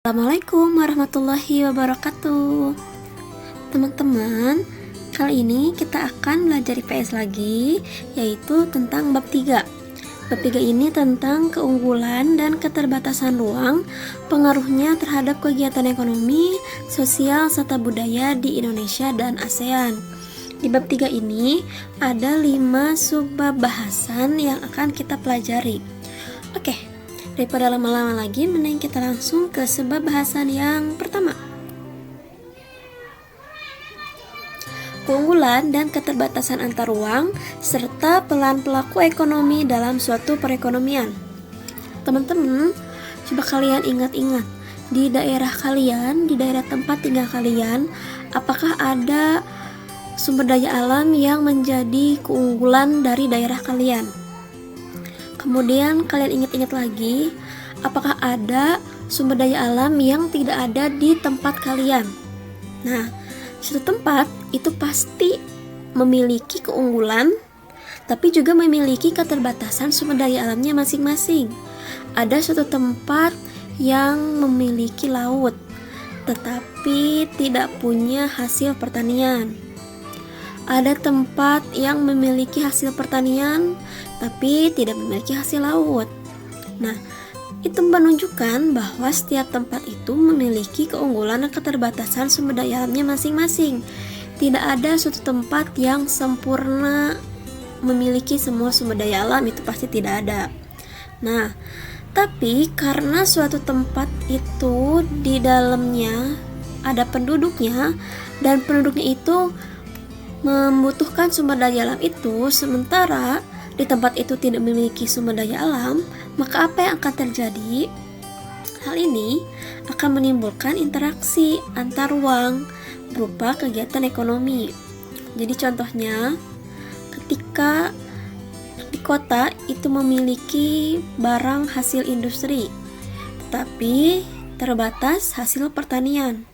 Assalamualaikum warahmatullahi wabarakatuh. Teman-teman, kali ini kita akan belajar IPS lagi, yaitu tentang bab 3. Bab 3 ini tentang keunggulan dan keterbatasan ruang, pengaruhnya terhadap kegiatan ekonomi, sosial, serta budaya di Indonesia dan ASEAN. Di bab 3 ini ada 5 subbab bahasan yang akan kita pelajari. Oke. Daripada lama-lama lagi, mending kita langsung ke sebab bahasan yang pertama. Keunggulan dan keterbatasan antar ruang serta peran pelaku ekonomi dalam suatu perekonomian. Teman-teman, coba kalian ingat-ingat, di daerah kalian, di daerah tempat tinggal kalian, apakah ada sumber daya alam yang menjadi keunggulan dari daerah kalian? Kemudian kalian ingat-ingat lagi, apakah ada sumber daya alam yang tidak ada di tempat kalian? Nah, suatu tempat itu pasti memiliki keunggulan, tapi juga memiliki keterbatasan sumber daya alamnya masing-masing. Ada suatu tempat yang memiliki laut, tetapi tidak punya hasil pertanian. Ada tempat yang memiliki hasil pertanian, tapi tidak memiliki hasil laut. Nah, itu menunjukkan bahwa setiap tempat itu memiliki keunggulan dan keterbatasan sumber daya alamnya masing-masing. Tidak ada suatu tempat yang sempurna memiliki semua sumber daya alam, itu pasti tidak ada. Nah, tapi karena suatu tempat itu di dalamnya ada penduduknya, dan penduduknya itu membutuhkan sumber daya alam itu, sementara di tempat itu tidak memiliki sumber daya alam, maka apa yang akan terjadi? Hal ini akan menimbulkan interaksi antar ruang berupa kegiatan ekonomi. Jadi contohnya, ketika di kota itu memiliki barang hasil industri, tetapi terbatas hasil pertanian.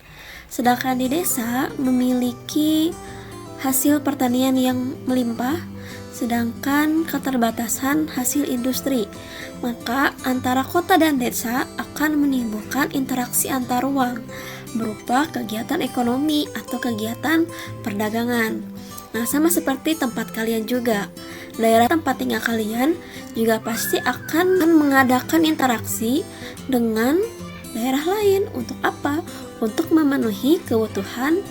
Sedangkan di desa memiliki hasil pertanian yang melimpah, sedangkan keterbatasan hasil industri. Maka antara kota dan desa akan menimbulkan interaksi antar ruang berupa kegiatan ekonomi atau kegiatan perdagangan. Nah, sama seperti tempat kalian juga, daerah tempat tinggal kalian juga pasti akan mengadakan interaksi dengan daerah lain. Untuk apa? Untuk memenuhi kebutuhan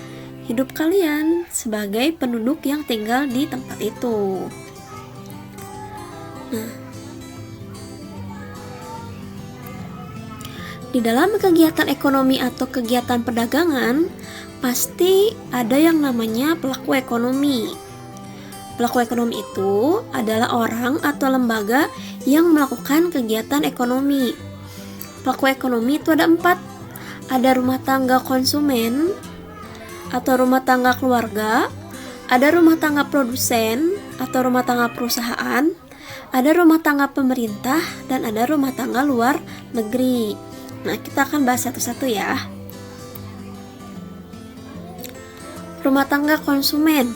hidup kalian sebagai penduduk yang tinggal di tempat itu. Nah, di dalam kegiatan ekonomi atau kegiatan perdagangan pasti ada yang namanya pelaku ekonomi. Pelaku ekonomi itu adalah orang atau lembaga yang melakukan kegiatan ekonomi. Pelaku ekonomi itu ada 4. Ada rumah tangga konsumen atau rumah tangga keluarga, ada rumah tangga produsen atau rumah tangga perusahaan, ada rumah tangga pemerintah, dan ada rumah tangga luar negeri. Nah, kita akan bahas satu-satu ya. Rumah tangga konsumen.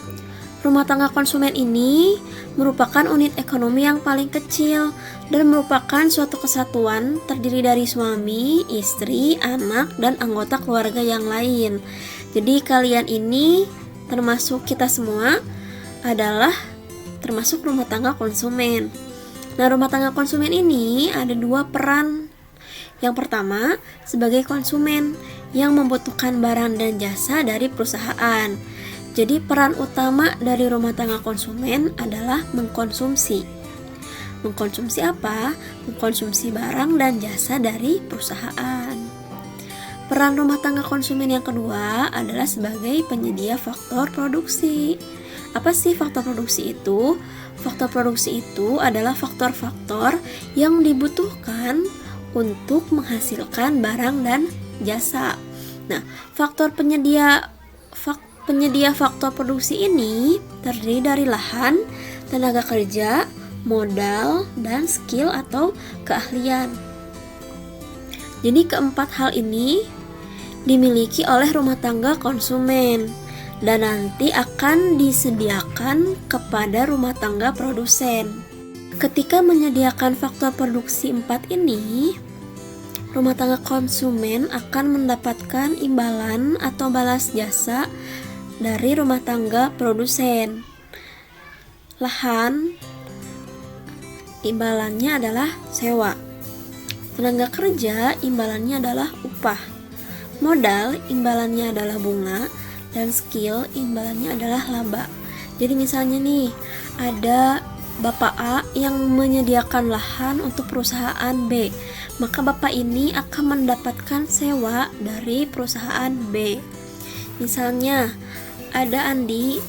Rumah tangga konsumen ini merupakan unit ekonomi yang paling kecil dan merupakan suatu kesatuan terdiri dari suami, istri, anak, dan anggota keluarga yang lain. Jadi kalian ini termasuk kita semua adalah termasuk rumah tangga konsumen. Nah, rumah tangga konsumen ini ada 2 peran. Yang pertama, sebagai konsumen yang membutuhkan barang dan jasa dari perusahaan. Jadi peran utama dari rumah tangga konsumen adalah mengkonsumsi. Mengkonsumsi apa? Mengkonsumsi barang dan jasa dari perusahaan. Peran rumah tangga konsumen yang kedua adalah sebagai penyedia faktor produksi. Apa sih faktor produksi itu? Faktor produksi itu adalah faktor-faktor yang dibutuhkan untuk menghasilkan barang dan jasa. Nah, penyedia faktor produksi ini terdiri dari lahan, tenaga kerja, modal, dan skill atau keahlian. Jadi keempat hal ini dimiliki oleh rumah tangga konsumen dan nanti akan disediakan kepada rumah tangga produsen. Ketika menyediakan faktor produksi 4 ini, rumah tangga konsumen akan mendapatkan imbalan atau balas jasa dari rumah tangga produsen. Lahan, imbalannya adalah sewa. Tenaga kerja, imbalannya adalah upah. Modal, imbalannya adalah bunga. Dan skill, imbalannya adalah laba. Jadi misalnya nih, ada Bapak A yang menyediakan lahan untuk perusahaan B, maka Bapak ini akan mendapatkan sewa dari perusahaan B. Misalnya, ada Andi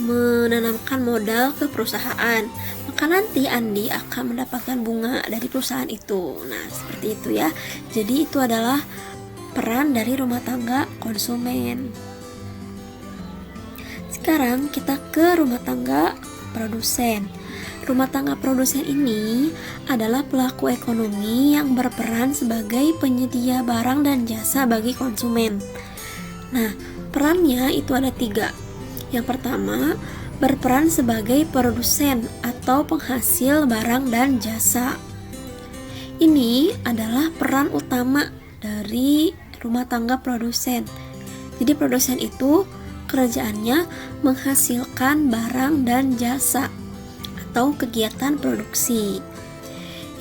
menanamkan modal ke perusahaan, maka nanti Andi akan mendapatkan bunga dari perusahaan itu. Nah, seperti itu ya. Jadi itu adalah peran dari rumah tangga konsumen. Sekarang kita ke rumah tangga produsen. Rumah tangga produsen ini adalah pelaku ekonomi yang berperan sebagai penyedia barang dan jasa bagi konsumen. Nah, perannya itu ada 3. Yang pertama, berperan sebagai produsen atau penghasil barang dan jasa. Ini adalah peran utama dari rumah tangga produsen. Jadi produsen itu kerjaannya menghasilkan barang dan jasa atau kegiatan produksi.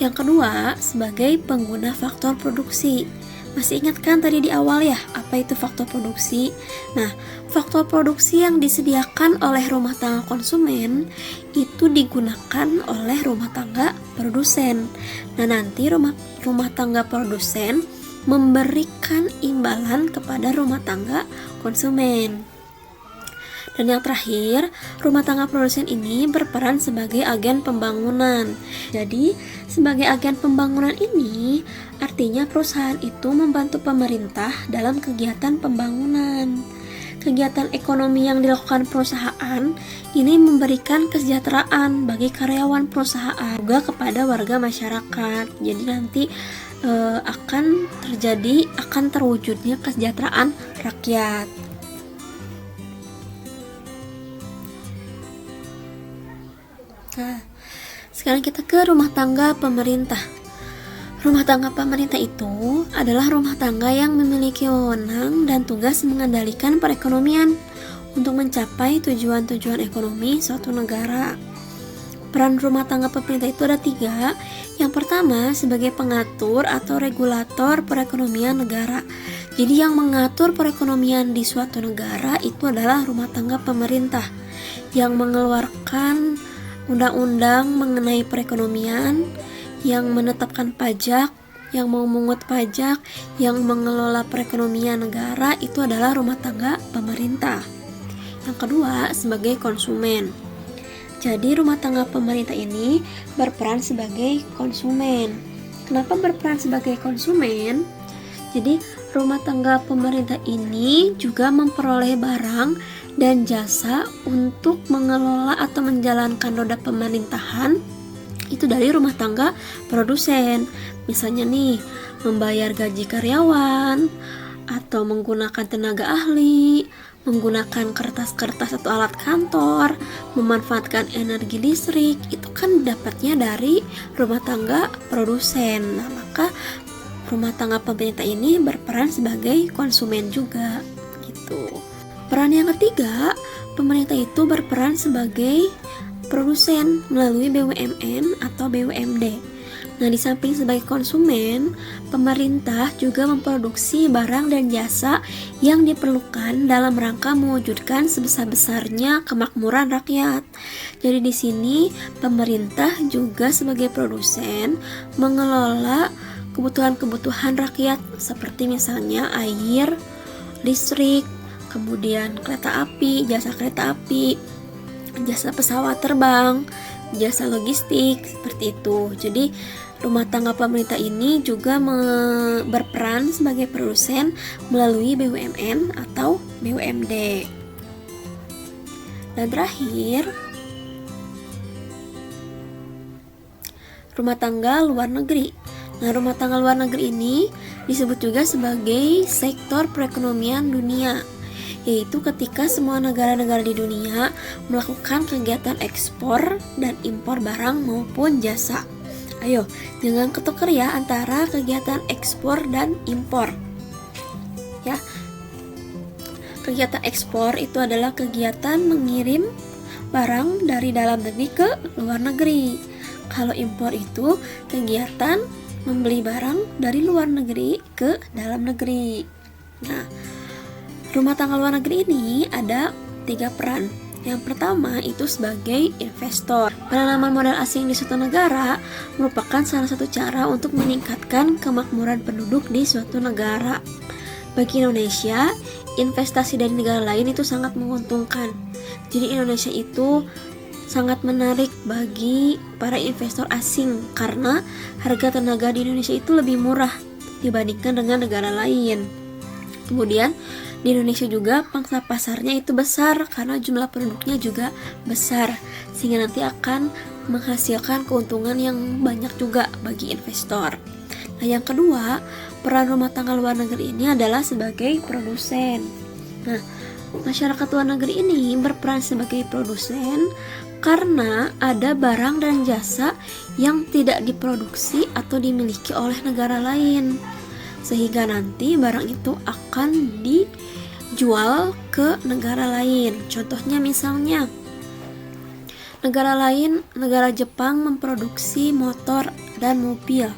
Yang kedua, sebagai pengguna faktor produksi. Masih ingat kan tadi di awal ya, apa itu faktor produksi? Nah, faktor produksi yang disediakan oleh rumah tangga konsumen itu digunakan oleh rumah tangga produsen. Nah, nanti rumah tangga produsen memberikan imbalan kepada rumah tangga konsumen. Dan yang terakhir, rumah tangga produsen ini berperan sebagai agen pembangunan. Jadi, sebagai agen pembangunan ini artinya perusahaan itu membantu pemerintah dalam kegiatan pembangunan. Kegiatan ekonomi yang dilakukan perusahaan ini memberikan kesejahteraan bagi karyawan perusahaan juga kepada warga masyarakat. Jadi nanti akan terwujudnya kesejahteraan rakyat. Nah, sekarang kita ke rumah tangga pemerintah. Rumah tangga pemerintah itu adalah rumah tangga yang memiliki wewenang dan tugas mengendalikan perekonomian untuk mencapai tujuan-tujuan ekonomi suatu negara. Peran rumah tangga pemerintah itu ada 3. Yang pertama, sebagai pengatur atau regulator perekonomian negara. Jadi yang mengatur perekonomian di suatu negara itu adalah rumah tangga pemerintah yang mengeluarkan undang-undang mengenai perekonomian, yang menetapkan pajak, yang memungut pajak, yang mengelola perekonomian negara itu adalah rumah tangga pemerintah. Yang kedua, sebagai konsumen. Jadi rumah tangga pemerintah ini berperan sebagai konsumen. Kenapa berperan sebagai konsumen? Jadi rumah tangga pemerintah ini juga memperoleh barang dan jasa untuk mengelola atau menjalankan roda pemerintahan itu dari rumah tangga produsen. Misalnya nih, membayar gaji karyawan atau menggunakan tenaga ahli, menggunakan kertas-kertas atau alat kantor, memanfaatkan energi listrik, itu kan dapatnya dari rumah tangga produsen. Nah, maka rumah tangga pemerintah ini berperan sebagai konsumen juga gitu. Peran yang ketiga, pemerintah itu berperan sebagai produsen melalui BUMN atau BUMD. Nah, di samping sebagai konsumen, pemerintah juga memproduksi barang dan jasa yang diperlukan dalam rangka mewujudkan sebesar-besarnya kemakmuran rakyat. Jadi di sini pemerintah juga sebagai produsen mengelola kebutuhan-kebutuhan rakyat seperti misalnya air, listrik, kemudian kereta api, jasa pesawat terbang, jasa logistik, seperti itu. Jadi rumah tangga pemerintah ini juga berperan sebagai produsen melalui BUMN atau BUMD. Dan terakhir, rumah tangga luar negeri. Nah, rumah tangga luar negeri ini disebut juga sebagai sektor perekonomian dunia, yaitu ketika semua negara-negara di dunia melakukan kegiatan ekspor dan impor barang maupun jasa. Ayo, jangan ketukar ya antara kegiatan ekspor dan impor. Ya. Kegiatan ekspor itu adalah kegiatan mengirim barang dari dalam negeri ke luar negeri. Kalau impor itu kegiatan membeli barang dari luar negeri ke dalam negeri. Nah, rumah tangga luar negeri ini ada 3 peran. Yang pertama itu sebagai investor. Penanaman modal asing di suatu negara merupakan salah satu cara untuk meningkatkan kemakmuran penduduk di suatu negara. Bagi Indonesia, investasi dari negara lain itu sangat menguntungkan. Jadi Indonesia itu sangat menarik bagi para investor asing karena harga tenaga di Indonesia itu lebih murah dibandingkan dengan negara lain. Kemudian di Indonesia juga pangsa pasarnya itu besar karena jumlah penduduknya juga besar, sehingga nanti akan menghasilkan keuntungan yang banyak juga bagi investor. Nah, yang kedua, peran rumah tangga luar negeri ini adalah sebagai produsen. Nah, masyarakat luar negeri ini berperan sebagai produsen karena ada barang dan jasa yang tidak diproduksi atau dimiliki oleh negara lain, sehingga nanti barang itu akan dijual ke negara lain. Contohnya misalnya negara Jepang memproduksi motor dan mobil,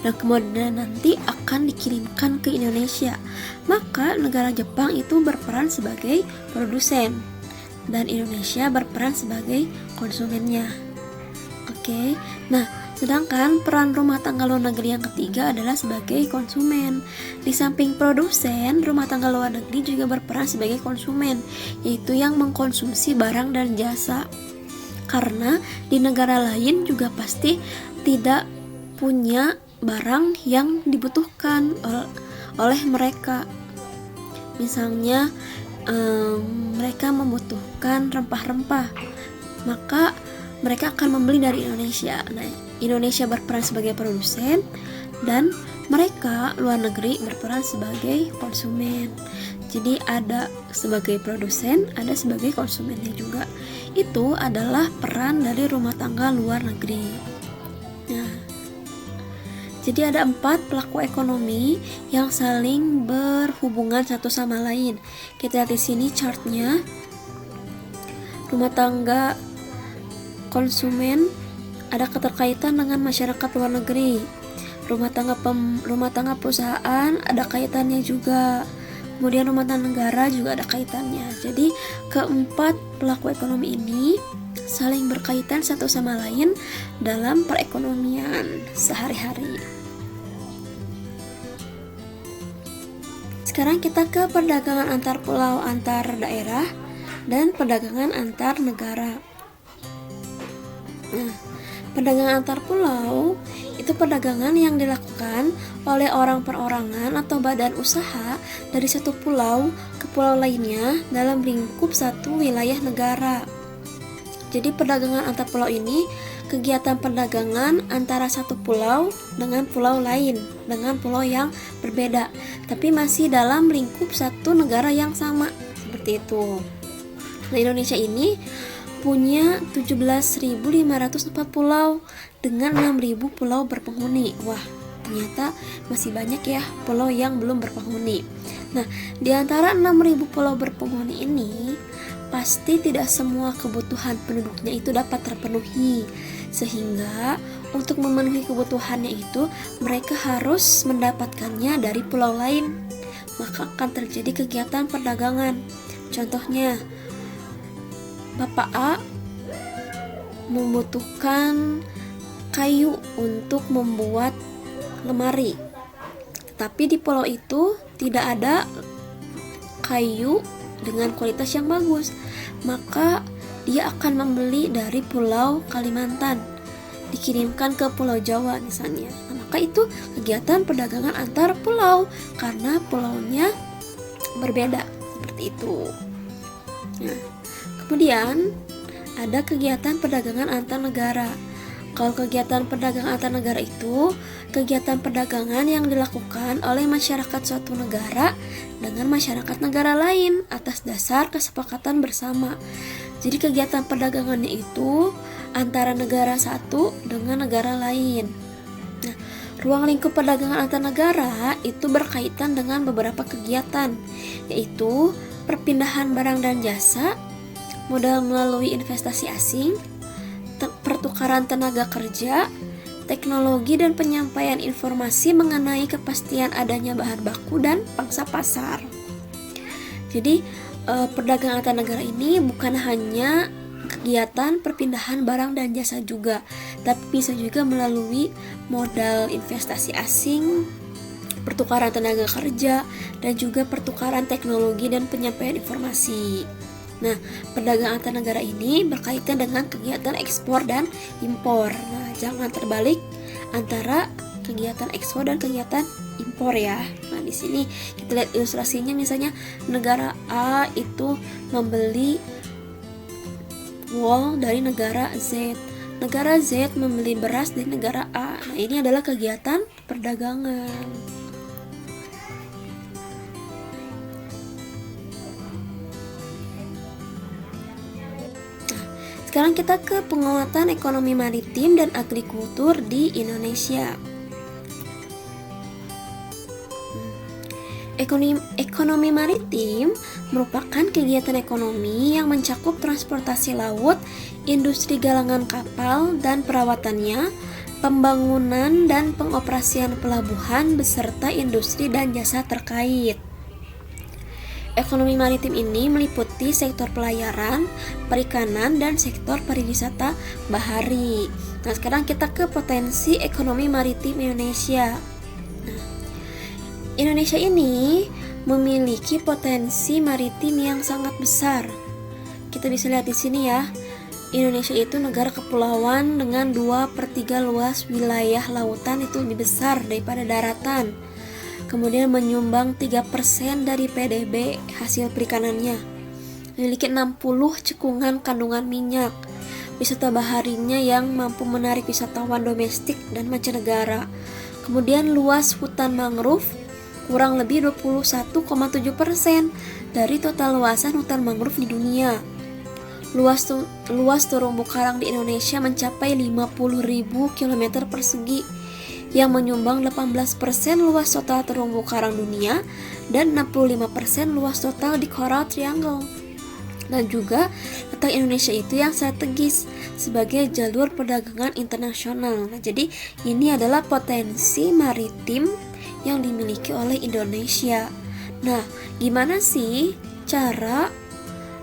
dan kemudian nanti akan dikirimkan ke Indonesia. Maka negara Jepang itu berperan sebagai produsen dan Indonesia berperan sebagai konsumennya. Oke. Nah, sedangkan peran rumah tangga luar negeri yang ketiga adalah sebagai konsumen. Di samping produsen, rumah tangga luar negeri juga berperan sebagai konsumen, yaitu yang mengkonsumsi barang dan jasa. Karena di negara lain juga pasti tidak punya barang yang dibutuhkan oleh mereka. Misalnya mereka membutuhkan rempah-rempah, maka mereka akan membeli dari Indonesia. Nah, Indonesia berperan sebagai produsen dan mereka luar negeri berperan sebagai konsumen. Jadi ada sebagai produsen, ada sebagai konsumennya juga. Itu adalah peran dari rumah tangga luar negeri. Nah, jadi ada 4 pelaku ekonomi yang saling berhubungan satu sama lain. Kita lihat di sini chartnya. Rumah tangga konsumen ada keterkaitan dengan masyarakat luar negeri. Rumah tangga perusahaan ada kaitannya juga. Kemudian rumah tangga negara juga ada kaitannya. Jadi keempat pelaku ekonomi ini saling berkaitan satu sama lain dalam perekonomian sehari-hari. Sekarang kita ke perdagangan antar pulau antar daerah dan perdagangan antar negara. Nah, perdagangan antar pulau itu perdagangan yang dilakukan oleh orang perorangan atau badan usaha dari satu pulau ke pulau lainnya dalam lingkup satu wilayah negara. Jadi perdagangan antar pulau ini kegiatan perdagangan antara satu pulau dengan pulau lain, dengan pulau yang berbeda, tapi masih dalam lingkup satu negara yang sama, seperti itu. Nah, Indonesia ini punya 17.504 pulau dengan 6.000 pulau berpenghuni. Wah, ternyata masih banyak ya pulau yang belum berpenghuni. Nah, di antara 6.000 pulau berpenghuni ini pasti tidak semua kebutuhan penduduknya itu dapat terpenuhi, sehingga untuk memenuhi kebutuhannya itu mereka harus mendapatkannya dari pulau lain. Maka akan terjadi kegiatan perdagangan. Contohnya, Bapak A membutuhkan kayu untuk membuat lemari, tapi di pulau itu tidak ada kayu dengan kualitas yang bagus, maka dia akan membeli dari pulau Kalimantan, dikirimkan ke pulau Jawa misalnya. Nah, maka itu kegiatan perdagangan antar pulau karena pulaunya berbeda, seperti itu. Nah, kemudian ada kegiatan perdagangan antar negara. Kalau kegiatan perdagangan antar negara itu kegiatan perdagangan yang dilakukan oleh masyarakat suatu negara dengan masyarakat negara lain atas dasar kesepakatan bersama. Jadi kegiatan perdagangannya itu antara negara satu dengan negara lain. Ruang lingkup perdagangan antar negara itu berkaitan dengan beberapa kegiatan, yaitu perpindahan barang dan jasa, modal melalui investasi asing, pertukaran tenaga kerja, teknologi dan penyampaian informasi mengenai kepastian adanya bahan baku dan pangsa pasar. Jadi, perdagangan antar negara ini bukan hanya kegiatan perpindahan barang dan jasa juga, tapi bisa juga melalui modal investasi asing, pertukaran tenaga kerja, dan juga pertukaran teknologi dan penyampaian informasi. Nah, perdagangan antar negara ini berkaitan dengan kegiatan ekspor dan impor. Nah, jangan terbalik antara kegiatan ekspor dan kegiatan impor ya. Nah, di sini kita lihat ilustrasinya, misalnya negara A itu membeli wool dari negara Z. Negara Z membeli beras dari negara A. Nah, ini adalah kegiatan perdagangan. Sekarang kita ke penguatan ekonomi maritim dan agrikultur di Indonesia. Ekonomi maritim merupakan kegiatan ekonomi yang mencakup transportasi laut, industri galangan kapal dan perawatannya, pembangunan dan pengoperasian pelabuhan beserta industri dan jasa terkait. Ekonomi maritim ini meliputi sektor pelayaran, perikanan, dan sektor pariwisata bahari. Nah, sekarang kita ke potensi ekonomi maritim Indonesia. Indonesia ini memiliki potensi maritim yang sangat besar. Kita bisa lihat di sini ya. Indonesia itu negara kepulauan dengan 2/3 luas wilayah lautan, itu lebih besar daripada daratan. Kemudian menyumbang 3% dari PDB hasil perikanannya. Memiliki 60 cekungan kandungan minyak. Wisata baharinya yang mampu menarik wisatawan domestik dan mancanegara. Kemudian luas hutan mangrove kurang lebih 21,7% dari total luasan hutan mangrove di dunia. Luas terumbu karang di Indonesia mencapai 50.000 km persegi yang menyumbang 18% luas total terumbu karang dunia dan 65% luas total di Coral Triangle. Dan juga letak Indonesia itu yang strategis sebagai jalur perdagangan internasional. Nah, jadi ini adalah potensi maritim yang dimiliki oleh Indonesia. Nah, gimana sih cara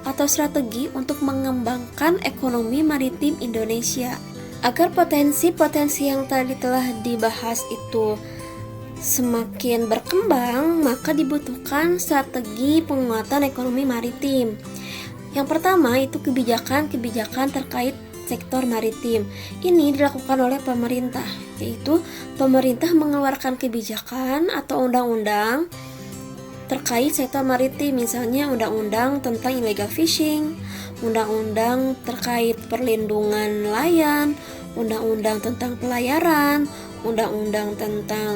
atau strategi untuk mengembangkan ekonomi maritim Indonesia? Agar potensi-potensi yang tadi telah dibahas itu semakin berkembang, maka dibutuhkan strategi penguatan ekonomi maritim. Yang pertama itu kebijakan-kebijakan terkait sektor maritim. Ini dilakukan oleh pemerintah, yaitu pemerintah mengeluarkan kebijakan atau undang-undang terkait sektor maritim, misalnya undang-undang tentang illegal fishing, undang-undang terkait perlindungan nelayan, undang-undang tentang pelayaran, undang-undang tentang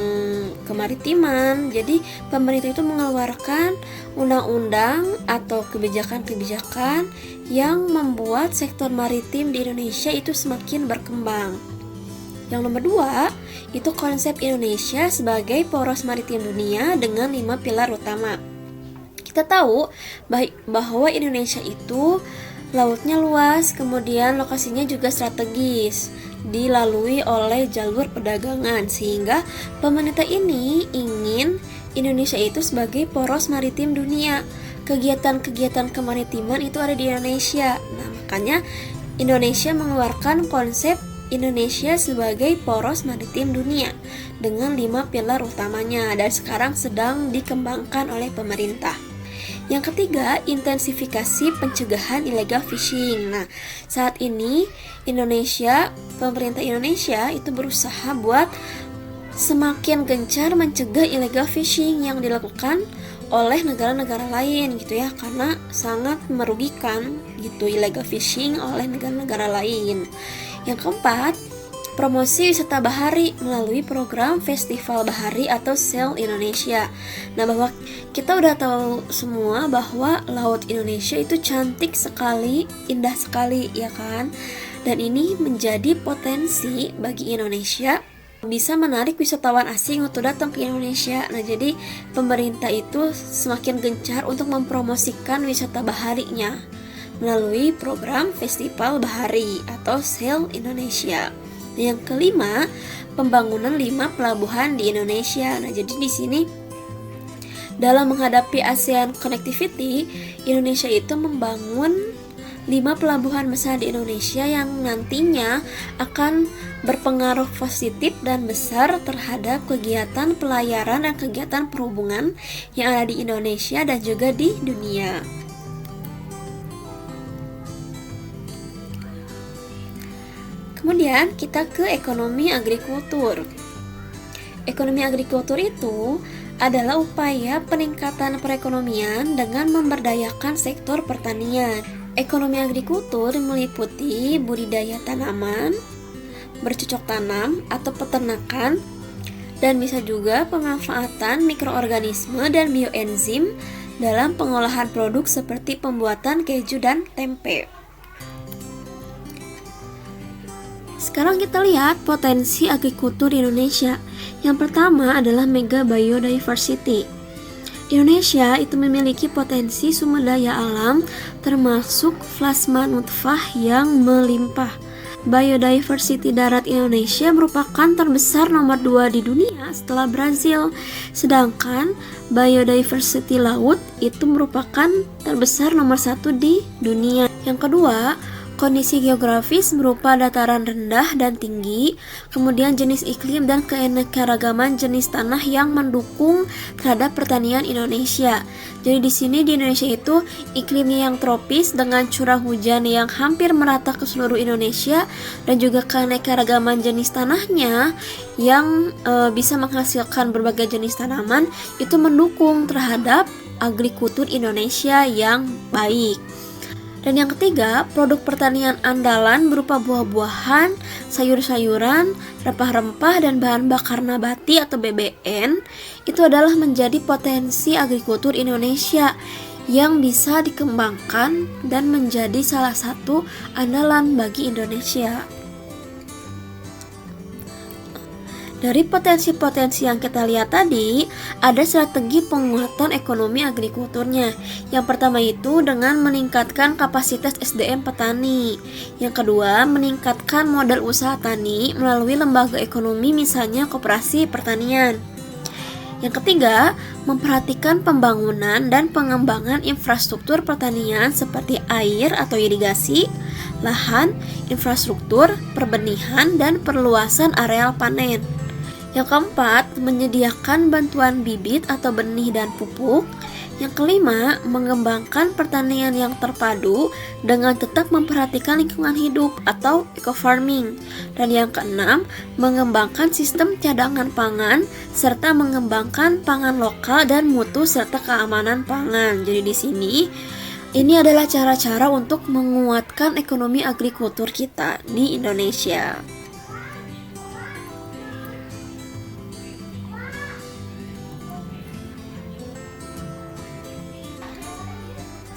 kemaritiman. Jadi pemerintah itu mengeluarkan undang-undang atau kebijakan-kebijakan yang membuat sektor maritim di Indonesia itu semakin berkembang. Yang nomor 2, itu konsep Indonesia sebagai poros maritim dunia dengan 5 pilar utama. Kita tahu bahwa Indonesia itu lautnya luas, kemudian lokasinya juga strategis, dilalui oleh jalur perdagangan, sehingga pemerintah ini ingin Indonesia itu sebagai poros maritim dunia. Kegiatan-kegiatan kemaritiman itu ada di Indonesia. Nah, makanya Indonesia mengeluarkan konsep Indonesia sebagai poros maritim dunia dengan 5 pilar utamanya, dan sekarang sedang dikembangkan oleh pemerintah. Yang ketiga, intensifikasi pencegahan illegal fishing. Nah, saat ini pemerintah Indonesia itu berusaha buat semakin gencar mencegah illegal fishing yang dilakukan oleh negara-negara lain gitu ya, karena sangat merugikan gitu illegal fishing oleh negara-negara lain. Yang keempat, promosi wisata bahari melalui program Festival Bahari atau Sail Indonesia. Nah, bahwa kita udah tahu semua bahwa laut Indonesia itu cantik sekali, indah sekali ya kan. Dan ini menjadi potensi bagi Indonesia bisa menarik wisatawan asing untuk datang ke Indonesia. Nah, jadi pemerintah itu semakin gencar untuk mempromosikan wisata baharinya melalui program Festival Bahari atau Sail Indonesia. Yang kelima, pembangunan 5 pelabuhan di Indonesia. Nah, jadi di sini dalam menghadapi ASEAN Connectivity, Indonesia itu membangun 5 pelabuhan besar di Indonesia yang nantinya akan berpengaruh positif dan besar terhadap kegiatan pelayaran dan kegiatan perhubungan yang ada di Indonesia dan juga di dunia. Kemudian kita ke ekonomi agrikultur. Ekonomi agrikultur itu adalah upaya peningkatan perekonomian dengan memberdayakan sektor pertanian. Ekonomi agrikultur meliputi budidaya tanaman, bercocok tanam atau peternakan, dan bisa juga pemanfaatan mikroorganisme dan bioenzim dalam pengolahan produk seperti pembuatan keju dan tempe. Sekarang kita lihat potensi agrikultur Indonesia. Yang pertama adalah mega biodiversity. Indonesia itu memiliki potensi sumber daya alam termasuk plasma nutfah yang melimpah. Biodiversity darat Indonesia merupakan terbesar nomor 2 di dunia setelah Brazil. Sedangkan biodiversity laut itu merupakan terbesar nomor 1 di dunia. Yang kedua, kondisi geografis berupa dataran rendah dan tinggi, kemudian jenis iklim dan keanekaragaman jenis tanah yang mendukung terhadap pertanian Indonesia. Jadi di sini di Indonesia itu iklimnya yang tropis dengan curah hujan yang hampir merata ke seluruh Indonesia dan juga keanekaragaman jenis tanahnya yang bisa menghasilkan berbagai jenis tanaman itu mendukung terhadap agrikultur Indonesia yang baik. Dan yang ketiga, produk pertanian andalan berupa buah-buahan, sayur-sayuran, rempah-rempah, dan bahan bakar nabati atau BBN itu adalah menjadi potensi agrikultur Indonesia yang bisa dikembangkan dan menjadi salah satu andalan bagi Indonesia. Dari potensi-potensi yang kita lihat tadi, ada strategi penguatan ekonomi agrikulturnya. Yang pertama itu dengan meningkatkan kapasitas SDM petani. Yang kedua, meningkatkan modal usaha tani melalui lembaga ekonomi misalnya koperasi pertanian. Yang ketiga, memperhatikan pembangunan dan pengembangan infrastruktur pertanian seperti air atau irigasi, lahan, infrastruktur, perbenihan, dan perluasan areal panen. Yang keempat, menyediakan bantuan bibit atau benih dan pupuk. Yang kelima, mengembangkan pertanian yang terpadu dengan tetap memperhatikan lingkungan hidup atau eco-farming. Dan yang keenam, mengembangkan sistem cadangan pangan serta mengembangkan pangan lokal dan mutu serta keamanan pangan. Jadi di sini ini adalah cara-cara untuk menguatkan ekonomi agrikultur kita di Indonesia.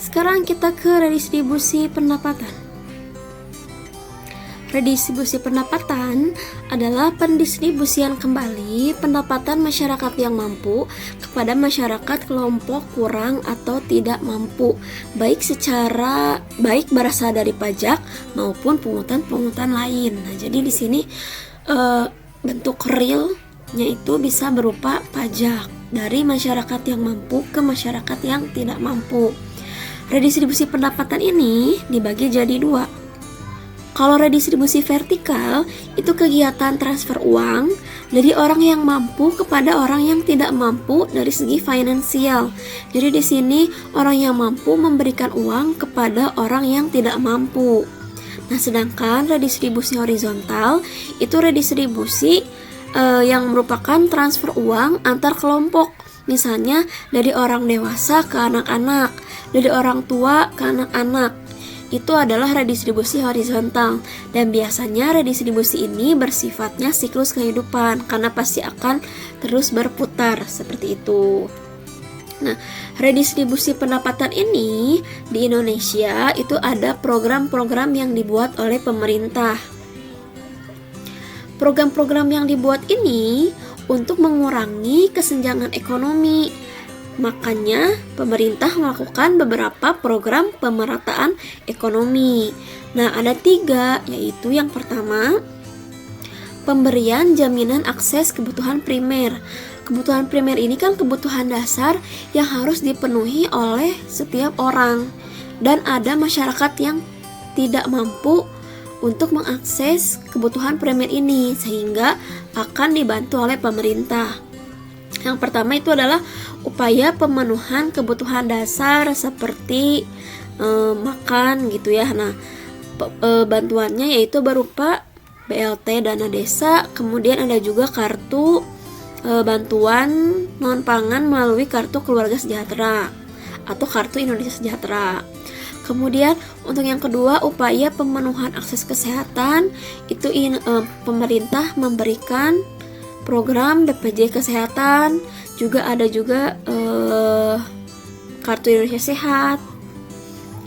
Sekarang kita ke redistribusi pendapatan. Redistribusi pendapatan adalah pendistribusian kembali pendapatan masyarakat yang mampu kepada masyarakat kelompok kurang atau tidak mampu, baik berasal dari pajak maupun pungutan-pungutan lain. Nah, jadi di sini bentuk realnya itu bisa berupa pajak dari masyarakat yang mampu ke masyarakat yang tidak mampu. Redistribusi pendapatan ini dibagi jadi 2. Kalau redistribusi vertikal, itu kegiatan transfer uang dari orang yang mampu kepada orang yang tidak mampu dari segi finansial. Jadi di sini orang yang mampu memberikan uang kepada orang yang tidak mampu. Nah, sedangkan redistribusi horizontal itu redistribusi yang merupakan transfer uang antar kelompok. Misalnya dari orang dewasa ke anak-anak, dari orang tua ke anak-anak. Itu adalah redistribusi horizontal, dan biasanya redistribusi ini bersifatnya siklus kehidupan karena pasti akan terus berputar seperti itu. Nah, redistribusi pendapatan ini di Indonesia itu ada program-program yang dibuat oleh pemerintah. Program-program yang dibuat ini untuk mengurangi kesenjangan ekonomi. Makanya pemerintah melakukan beberapa program pemerataan ekonomi. Nah, ada 3, yaitu yang pertama, pemberian jaminan akses kebutuhan primer. Kebutuhan primer ini kan kebutuhan dasar yang harus dipenuhi oleh setiap orang. Dan ada masyarakat yang tidak mampu untuk mengakses kebutuhan primer ini, sehingga akan dibantu oleh pemerintah. Yang pertama itu adalah upaya pemenuhan kebutuhan dasar seperti makan gitu ya. Nah, bantuannya yaitu berupa BLT dana desa, kemudian ada juga kartu bantuan non pangan melalui kartu keluarga sejahtera atau kartu Indonesia Sejahtera. Kemudian untuk yang kedua, upaya pemenuhan akses kesehatan itu pemerintah memberikan program BPJS Kesehatan, juga ada juga kartu Indonesia Sehat.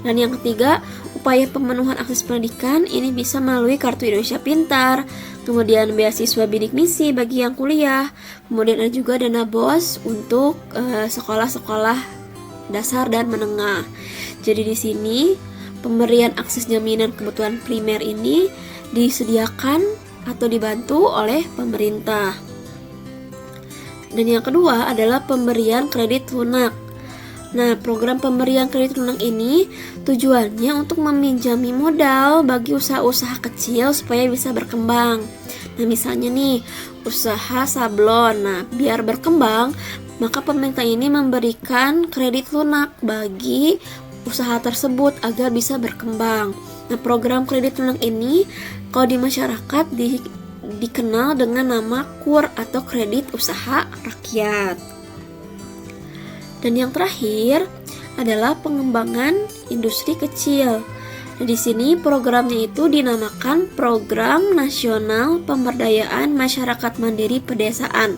Dan yang ketiga, upaya pemenuhan akses pendidikan ini bisa melalui kartu Indonesia Pintar, kemudian beasiswa bidik misi bagi yang kuliah, kemudian ada juga dana BOS untuk sekolah-sekolah dasar dan menengah. Jadi di sini pemberian akses jaminan kebutuhan primer ini disediakan atau dibantu oleh pemerintah. Dan yang kedua adalah pemberian kredit lunak. Nah, program pemberian kredit lunak ini tujuannya untuk meminjami modal bagi usaha-usaha kecil supaya bisa berkembang. Nah, misalnya nih, usaha sablon. Nah, biar berkembang, maka pemerintah ini memberikan kredit lunak bagi usaha tersebut agar bisa berkembang. Nah, program kredit lunak ini kalau di masyarakat dikenal dengan nama KUR atau kredit usaha rakyat. Dan yang terakhir adalah pengembangan industri kecil. Nah, di sini programnya itu dinamakan Program Nasional Pemberdayaan Masyarakat Mandiri Pedesaan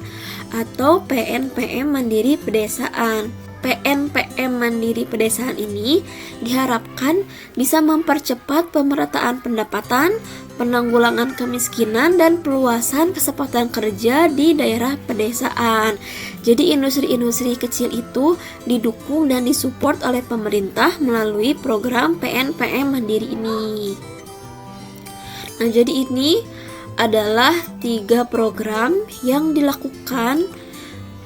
atau PNPM Mandiri Pedesaan. PNPM Mandiri Pedesaan ini diharapkan bisa mempercepat pemerataan pendapatan, penanggulangan kemiskinan, dan peluasan kesempatan kerja di daerah pedesaan. Jadi industri-industri kecil itu didukung dan disupport oleh pemerintah melalui program PNPM Mandiri ini. Nah, jadi ini adalah 3 program yang dilakukan,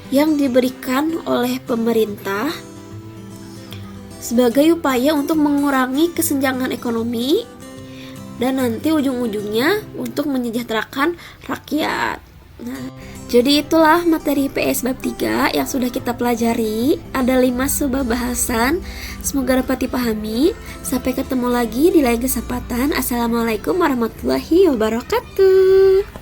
yang diberikan oleh pemerintah sebagai upaya untuk mengurangi kesenjangan ekonomi dan nanti ujung-ujungnya untuk menyejahterakan rakyat. Nah, jadi itulah materi PS bab 3 yang sudah kita pelajari. Ada 5 subbab bahasan. Semoga dapat dipahami. Sampai ketemu lagi di lain kesempatan. Assalamualaikum warahmatullahi wabarakatuh.